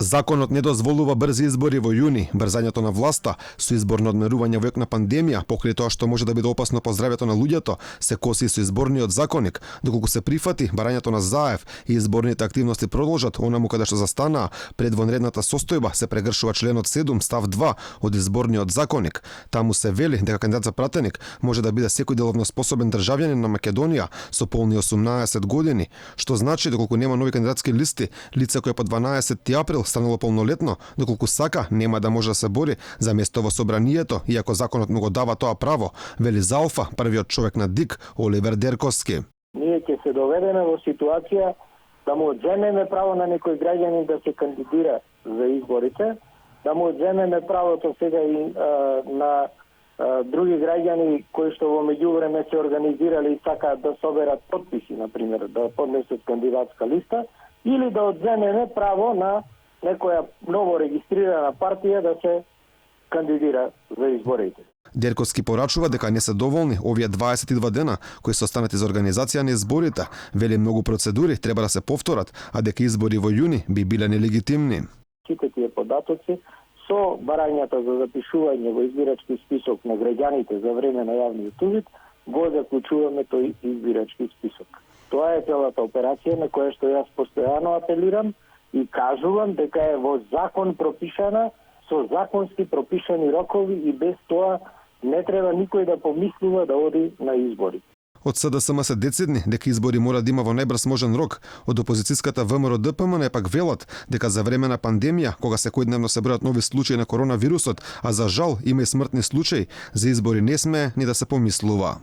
Законот не дозволува брзи избори во јуни. Брзањето на власта со изборно одмерување во ек на пандемија, покрај тоа што може да биде опасно по здравјето на луѓето, се коси со изборниот законник. Доколку се прифати, барањето на Заев и изборните активности продолжат, онаму каде што застанаа пред вонредната состојба се прегршува членот 7 став 2 од изборниот законник. Таму се вели дека кандидат за пратеник може да биде секој деловно способен државјанин на Македонија со полни 18 години, што значи доколку нема нови кандидатски листи, лице кое по 12 април станало полнолетно, доколку сака нема да може да се бори за место во собранието, иако законот му го дава тоа право, вели за Алфа првиот човек на ДИК Оливер Дерковски. Ние ќе се доведеме во ситуација да му одземеме право на некој граѓанин да се кандидира за изборите, да му одземеме правото сега и на други граѓани кои што во меѓувреме се организирали и сакаат да соберат потписи, например, да поднесат кандидатска листа, или да одземеме право на некоја ново регистрирана партија да се кандидира за изборите. Дерковски порачува дека не се доволни овие 22 дена кои се останати за организација на изборите. Вели многу процедури треба да се повторат, а дека избори во јуни би биле нелегитимни. Сите тие податоци со барањата за запишување во избирачки список на граѓаните за време на јавниот увид го заклучуваме тој избирачки список. Тоа е целата операција на која што јас постојано апелирам и кажувам дека е во закон пропишана, со законски пропишани рокови и без тоа не треба никој да помислува да оди на избори. Од СДСМ се децидни дека избори мора да има во најбрз можен рок. Од опозицијската ВМРО ДПМН пак велат дека за време на пандемија, кога секојдневно се бројат нови случаи на коронавирусот, а за жал има и смртни случаи, за избори не сме ни да се помислува.